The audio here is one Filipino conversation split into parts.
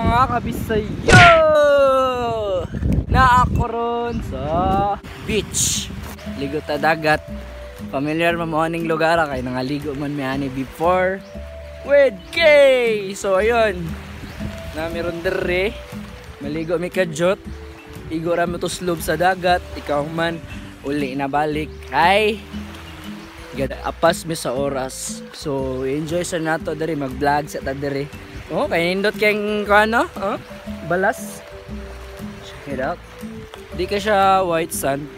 mga kabisayo! Na ako ron sa beach. Ligo ta dagat. Familiar mo aning lugar kay nangaligo man mi ani before with K. So ayun. Na meron dere. Maligo mi kadjot. Igo ra mo to slob sa dagat. Ikaw man uli na balik. Hi. Apas mi sa oras. So enjoy sa nato dere mag-vlog sa ta dere. Oh, kay nindot keng ano? Oh, balas. Check it out. Di ka siya white sand.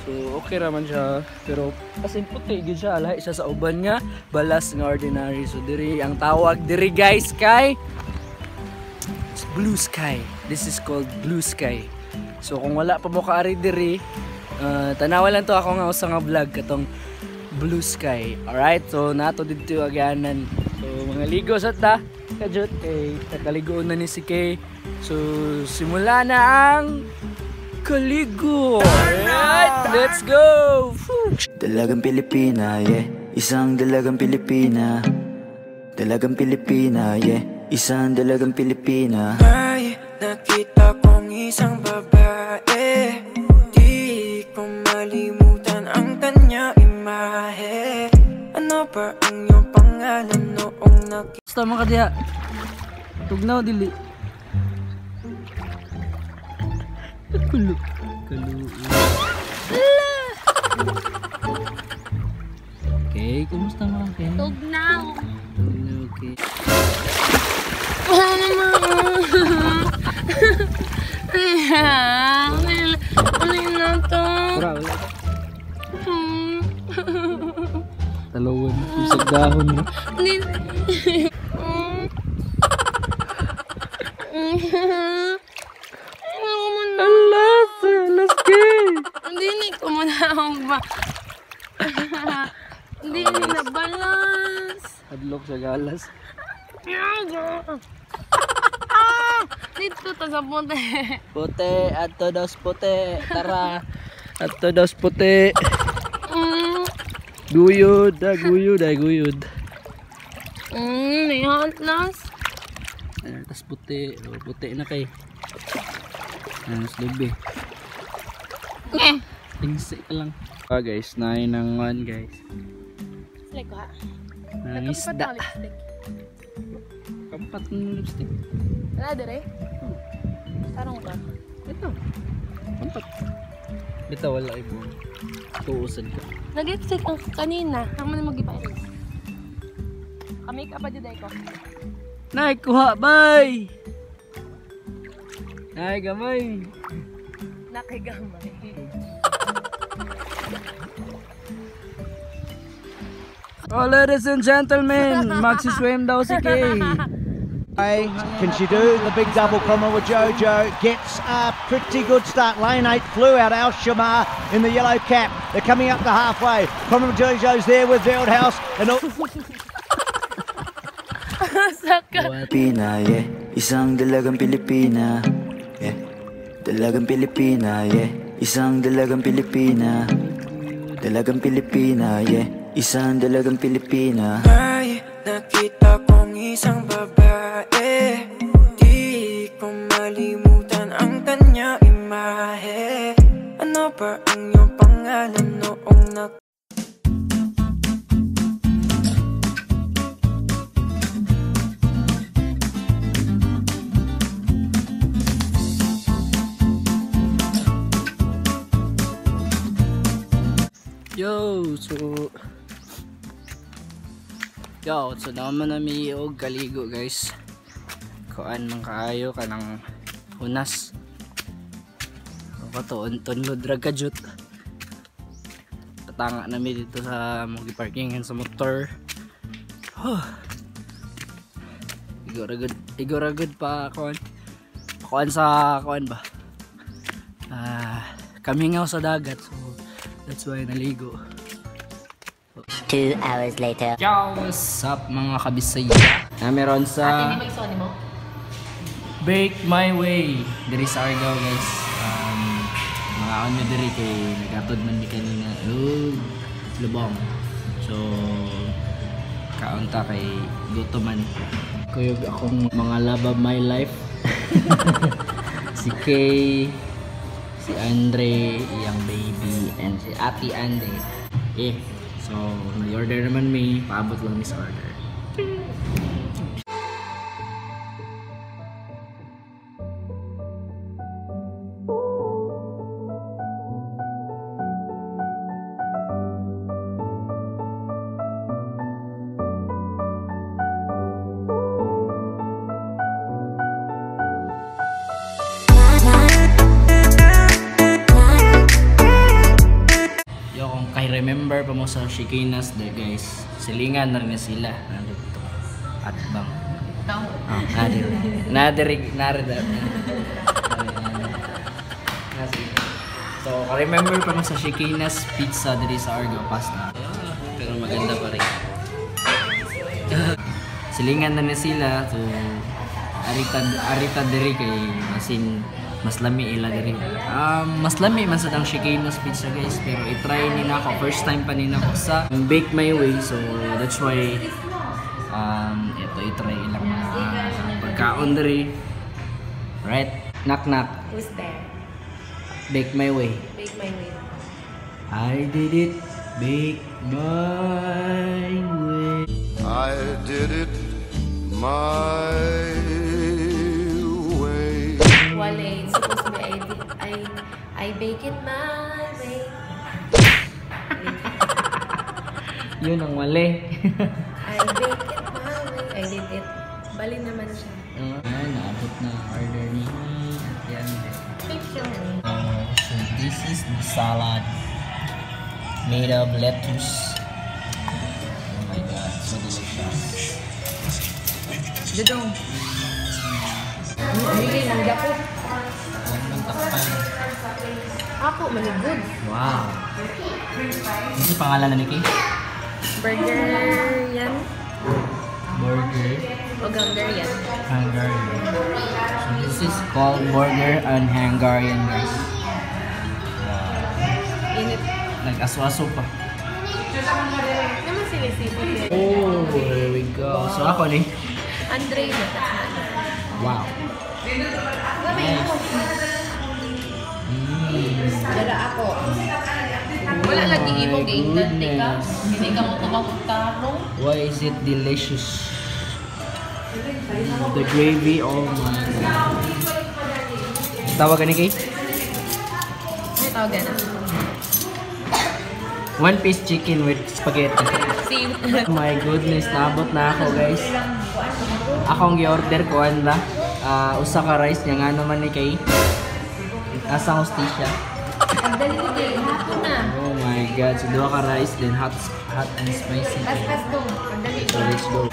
So okay raman siya, pero kasi puti gid siya, lahi siya sa uban nga balas nga ordinary. So diri ang tawag diri guys kay blue sky. This is called blue sky. So kung wala pa mo kaari diri, tanawa lang to ako nga usa nga vlog katong blue sky. Alright, so nato dito aganan. So mga ligo sa ta kadjot kay nakaligo na ni si Kay. So simula na ang kaligo. Alright, let's go. Dalagang Pilipina, yeah. Isang dalagang Pilipina. Dalagang Pilipina, yeah. Isang dalagang Pilipina. Ay, nakita kong isang babae. Di ko malimutan ang kanya imahe. Ano ba ang iyong pangalan noong nakita? Basta mga diha. Tugnaw dili. Kulo. Okay, kumusta mga Ken? Tugnaw. Okay. Wala naman. Ano yun na to? Tara, wala. Talawan. Isang dahon mo. Alas kay. Hindi ko manahog ba? Hindi na balas. Hadlok sa galas. Dito ta sa punta. Puti, ato dos puti. Tara. Ato dos puti. Guyod, guyod, guyod. May hatlas. Tas puti, puti na kay. Mas lubi. Tingsi ka lang. Guys, nain ng one guys. Like ko ha. Nang isda. Kampat ng lipstick. Wala dire? Tarong ka. Ito. Kampat. Ito wala ibo. Tuusan ka. Nag-lipstick ang kanina. Ang man mag-ipain. Kami ka pa dyan ko. Nay, kuha, bay! Nay, gamay. Nakigamay. Oh, ladies and gentlemen, magsiswim daw si Kay. Can she do the big double comma with Jojo? Gets a pretty good start. Lane 8 flew out. Al Shamar in the yellow cap. They're coming up to halfway. Comma with Jojo's there with Veldhouse. And all Pilipina, yeah. Isang dalagang Pilipina. Yeah. Dalagang Pilipina, yeah. Isang dalagang Pilipina. Dalagang Pilipina, yeah. Isang dalagang Pilipina. Ay, nakita kong isang babae. Di ko malimutan ang kanya imahe. Ano ba ang iyong pangalan noong nakita? So naman na may og kaligo guys. Kuan man kaayo kanang hunas. Kato tunod ra kadjut. Patanga na mi dito sa mogi parkingan sa motor. Igora good pa kuan. Kuan sa kuan ba? Kami nga sa dagat, so that's why naligo. 2 hours later. Yo, what's up mga kabisaya? Meron sa Bake My Way diri sa Argao guys. Mga ano diri kay nagatod man mi kanina. Lubong. So kaunta kay gutuman. Kuyog akong mga love of my life. Si Kay, si Andre, iyang baby, and si Ate Andre. So may-order naman may paabot lang sa order. Remember pa mo sa Shikinas there guys, silingan na rin sila nandito at bang so remember pa mo sa Shikinas pizza diri sa Argo Pasta, pero maganda pa rin. Silingan na rin sila, so arita diri kay masin mas lami ila diri. Mas lami man sa dang Shikinas pizza guys, pero i-try ni na ako, first time pa ni na ako sa Bake My Way, so that's why ito i-try ilang pagkaon diri. Right? Knock knock. Who's there? Bake My Way. Bake my way. I did it. Bake my way. I did it my way. Wale, it's supposed to be I bake it my way. Yun ang mali. I bake it my way. I did it. Bali naman siya. Naabot na order ni Ate Andre. Picture. So this is the salad made of lettuce. Oh my god, so delicious. Dudong. Hindi lang dako. Ako, maligod. Wow. Ano yung pangalan na ni Kay? Burger yan. Burger. O Hungarian. Hungarian. So this is called burger and Hungarian guys. Init. Nag-aso-aso pa. Naman sinisipot yan. Oh, there we go. So ako ni? Andre na. Wow. Nice. Dala ako. Wala lagi imong gaingnan, tika. Hindi ka mo tumakutaro. Why is it delicious? The gravy, oh my god. Tawag ni Kay? Ano tawagan na? One piece chicken with spaghetti. See? Oh my goodness, naabot na ako guys. Akong gi-order ko ba? Usa ka rice niya nga naman ni Kay. Asang hostisya. Ang dali ko kayo. Hapon na. Oh my god, so dua ka rice then hot and spicy. Let's go. Ang dali So let's go.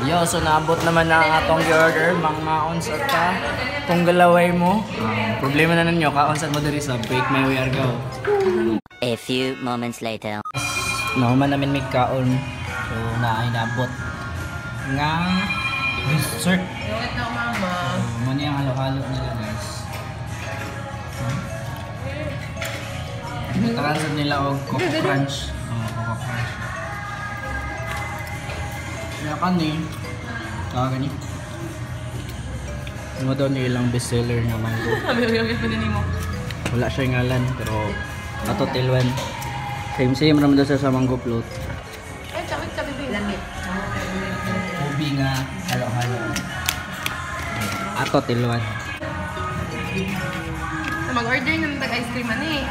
Yo, so naabot naman na ang atong gi-order. Maon sa ta. Kung galaway mo, problema na ninyo, kaon sa mo diri sa Bake My Way Argao. A few moments later. Nahuman namin may kaon. So naay naabot nga dessert. Iwit na mama. Muna yung halo-halo nila guys. Nagtakansad nila og Coco Crunch. Coco Crunch. Kaya kani, kagani. Ano daw ni ilang bestseller nga mango. Sabi pa din mo. Wala siya ngalan, pero ato tilwan. Same naman daw siya sa mango float. Ay, sabi lamit. Ubi nga, halo-halo. Ato tilwan. Mag-order ng tag-ice cream ano eh.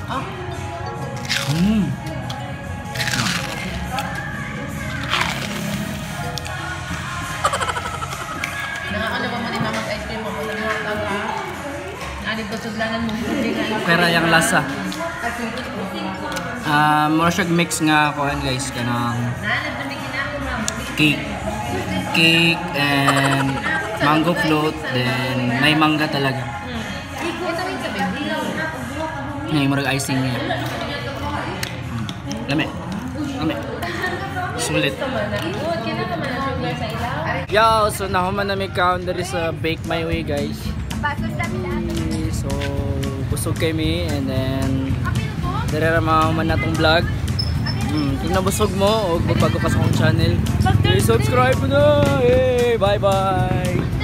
Oh. Nakakala ba mo din mag-ice cream ako ng mga taga? Alit ko sudlanan mo. Pero yung lasa. More siyag mix nga kuhan guys kanang cake and mango float, then may mangga talaga. May murag icing niya. Lami. Sulit. Yo, so nahuman na may count dari sa Bake My Way guys. So busog kami and then Dere ra man natong vlog. Kung nabusog mo o bago ka sa akong channel, subscribe mo na. Hey, bye-bye.